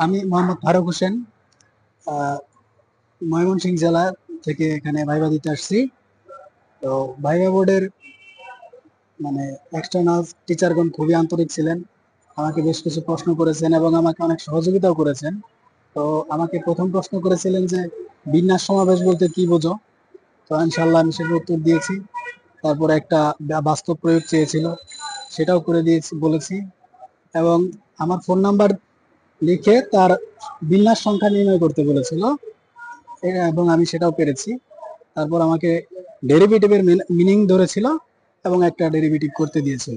আমি মোহাম্মদ ফারুক হোসেন, আহ, ময়মনসিংহ জেলা থেকে এখানে ভাইবা দিতে আসছি। তো ভাইবা বোর্ডের মানে এক্সটার্নাল টিচারগণ খুবই আন্তরিক ছিলেন, আমাকে বেশ কিছু প্রশ্ন করেছেন এবং আমাকে অনেক সহযোগিতাও করেছেন। তো আমাকে প্রথম প্রশ্ন করেছিলেন যে বিন্যাস সমাবেশ বলতে কি বোঝো। তো ইনশাল্লাহ আমি সেটার উত্তর দিয়েছি। তারপরে একটা বাস্তব প্রয়োগ চেয়েছিল, সেটাও করে দিয়েছি বলেছি। এবং আমার ফোন নাম্বার লিখে তার বিন্যাস সংখ্যা নির্ণয় করতে বলেছিল, এবং আমি সেটাও পেরেছি। তারপর আমাকে ডেরিভেটিভের মিনিং ধরেছিল এবং একটা ডেরিভেটিভ করতে দিয়েছিল।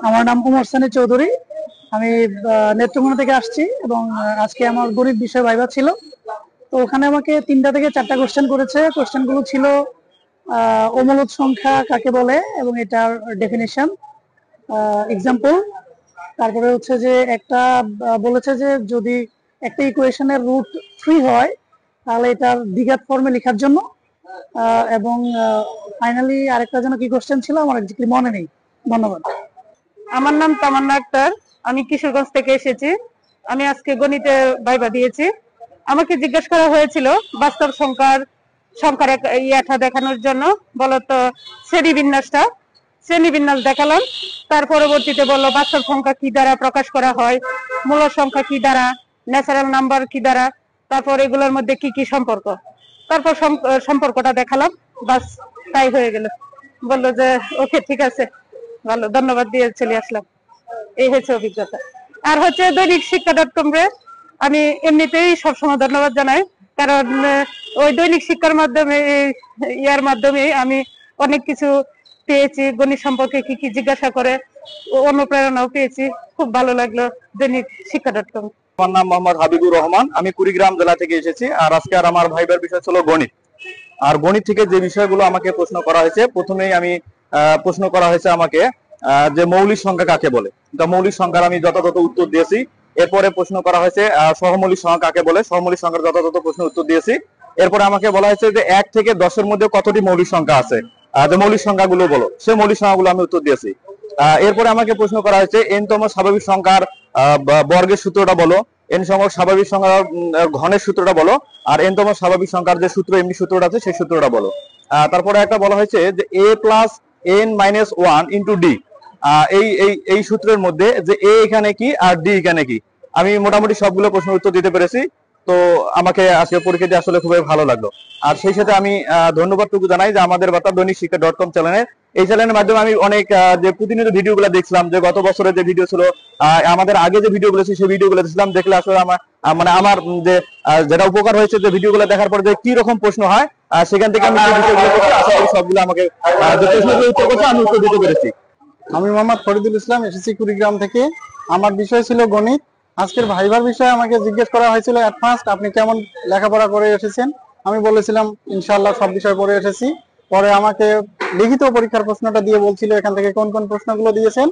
আমার নাম উমর সানি চৌধুরী। আমি নেত্রকোনা থেকে আসছি এবং আজকে আমার গণিত বিষয় ভাইভা ছিল। তো ওখানে আমাকে 3টা থেকে 4টা কোশ্চেন করেছে। কোশ্চেন গুলো ছিল অমূলদ সংখ্যা কাকে বলে এবং এটার ডেফিনিশন, এক্সাম্পল। তারপরে হচ্ছে যে একটা বলেছে যে যদি একটা ইকুয়েশনের রুট 3 হয় তাহলে এটার দ্বিঘাত ফর্মে লেখার জন্য। এবং ফাইনালি আরেকটা যেন কি কোশ্চেন ছিল আমার এক্স্যাক্টলি মনে নেই। ধন্যবাদ। আমার নাম তামান্না আক্তার, আমি কিশোরগঞ্জ থেকে এসেছি। আমি আজকে গণিতে ভাইবা দিয়েছি। আমাকে জিজ্ঞেস করা হয়েছিল বাস্তব সংখ্যার ইয়াটা দেখানোর জন্য, বলতো শ্রেণীবিন্যাস দেখালাম। তার পরবর্তীতে বললো বাস্তব সংখ্যা কি দ্বারা প্রকাশ করা হয়, মূল সংখ্যা কি দ্বারা, ন্যাচারাল নাম্বার কি দ্বারা, তারপর এগুলোর মধ্যে কি কি সম্পর্ক। তারপর সম্পর্কটা দেখালাম, বাস তাই হয়ে গেল। বললো যে ওকে ঠিক আছে, ভালো, ধন্যবাদ দিয়ে চলে আসলাম। এই হচ্ছে অভিজ্ঞতা। আর হচ্ছে দৈনিক শিক্ষা.com রে আমি এমনিতেই সবসময় ধন্যবাদ জানাই, কারণ ওই দৈনিক শিক্ষার মাধ্যমে ইয়ার মাধ্যমে আমি অনেক কিছু পেয়েছি। গণিত সম্পর্কে কি কি জিজ্ঞাসা করে অনুপ্রেরণাও পেয়েছি। খুব ভালো লাগলো দৈনিক শিক্ষা.com। আমার নাম মোহাম্মদ হাবিবুর রহমান, আমি কুড়িগ্রাম জেলা থেকে এসেছি। আর আজকে আমার ভাইবার বিষয় ছিল গণিত। আর গণিত থেকে যে বিষয়গুলো আমাকে প্রশ্ন করা হয়েছে, প্রথমেই আমি প্রশ্ন করা হয়েছে আমাকে যে মৌলিক সংখ্যা কাকে বলে। মৌলিক সংখ্যার আমি যথাযথ উত্তর দিয়েছি। এরপরে প্রশ্ন করা হয়েছে সহমৌলিক সংখ্যা কাকে বলে, সহমৌলিক সংখ্যার যথাযথ প্রশ্ন উত্তর দিয়েছি। এরপরে আমাকে বলা হয়েছে যে 1 থেকে 10-এর মধ্যে কতটি মৌলিক সংখ্যা আছে, যে মৌলিক সংখ্যাগুলো বলো, সেই মৌলিক সংখ্যাগুলো আমি উত্তর দিয়েছি। এরপরে আমাকে প্রশ্ন করা হয়েছে n তম স্বাভাবিক সংখ্যার বর্গের সূত্রটা বলো, n সংখ্যক স্বাভাবিক সংখ্যার ঘনের সূত্রটা বলো, আর n তম স্বাভাবিক সংখ্যার যে সূত্র এমনি সূত্রটা আছে সেই সূত্রটা বলো। তারপরে একটা বলা হয়েছে যে a + n-1 * d, এই সূত্রের মধ্যে যে a এখানে কি আর d এখানে কি। আমি মোটামুটি সবগুলো প্রশ্নের উত্তর দিতে পেরেছি। তো আমাকে আজকে পরীক্ষা দিয়ে আসলে খুবই ভালো লাগলো। আর সেই সাথে আমি ধন্যবাদটুকু জানাই যে আমাদের বার্তা দৈনিক শিক্ষা.com চ্যানেলে, এই চ্যানেলের মাধ্যমে আমি অনেক যে প্রতিনিয়ত ভিডিওগুলো দেখছিলাম, যে গত বছরের যে ভিডিও ছিল, আমাদের আগে যে ভিডিওগুলো ছিল সেই ভিডিওগুলো দেখছিলাম, দেখলে আসলে আমার যে যেটা উপকার হয়েছে, যে ভিডিওগুলো দেখার পর যে কি রকম প্রশ্ন হয়, সেখান থেকে আমি যে বিষয়গুলো করছি, আশা করি সবগুলো আমাকে যে প্রশ্নগুলো উত্তর করছে আমি উত্তর দিতে পেরেছি। আমি মোহাম্মদ ফরিদুল ইসলাম, এসেছি কুড়িগ্রাম থেকে। আমার বিষয় ছিল গণিত। আজকের ভাইবার বিষয়ে আমাকে জিজ্ঞেস করা হয়েছিল এট ফার্স্ট আপনি কেমন লেখাপড়া করে এসেছেন। আমি বলেছিলাম ইনশাআল্লাহ সব বিষয় পড়ে এসেছি। পরে আমাকে লিখিত পরীক্ষার প্রশ্নটা দিয়ে বলছিল এখান থেকে কোন কোন প্রশ্নগুলো দিয়েছেন।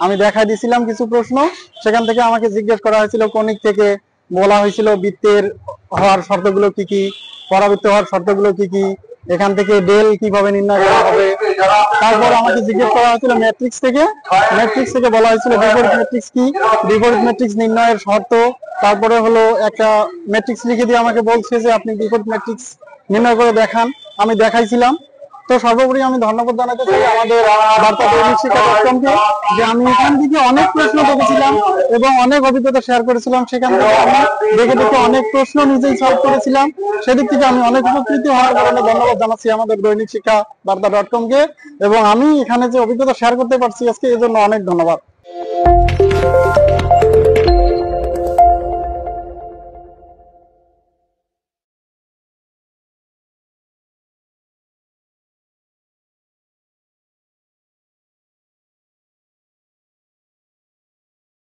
আমি দেখাই দিয়েছিলাম কিছু প্রশ্ন। সেখান থেকে আমাকে জিজ্ঞেস করা হয়েছিল কণিক থেকে, বলা হয়েছিল বৃত্তের হওয়ার শর্তগুলো কি কি, পরাবৃত্ত হওয়ার শর্তগুলো কি কি, এখান থেকে ডেল কিভাবে নির্ণয় করা হবে। তারপর আমাকে জিজ্ঞেস করা হয়েছিল ম্যাট্রিক্স থেকে বলা হয়েছিল বিপরীত ম্যাট্রিক্স কি, বিপরীত ম্যাট্রিক্স নির্ণয়ের শর্ত। তারপরে হলো একটা ম্যাট্রিক্স লিখে দিয়ে আমাকে বলছে যে আপনি বিপরীত ম্যাট্রিক্স নির্ণয় করে দেখান। আমি দেখাইছিলাম। তো সর্বোপরি আমি ধন্যবাদ জানাতে চাই আমাদের বার্তা দৈনিক শিক্ষা.com-কে, যে আমি এখান থেকে অনেক প্রশ্ন দেখেছিলাম এবং অনেক অভিজ্ঞতা শেয়ার করেছিলাম। সেখান থেকে আমি দেখে দেখে অনেক প্রশ্ন নিজেই সলভ করেছিলাম। সেদিক থেকে আমি অনেক উপকৃত হওয়ার কারণে ধন্যবাদ জানাচ্ছি আমাদের দৈনিক শিক্ষা বার্তা.com-কে। এবং আমি এখানে যে অভিজ্ঞতা শেয়ার করতে পারছি আজকে, এর জন্য অনেক ধন্যবাদ।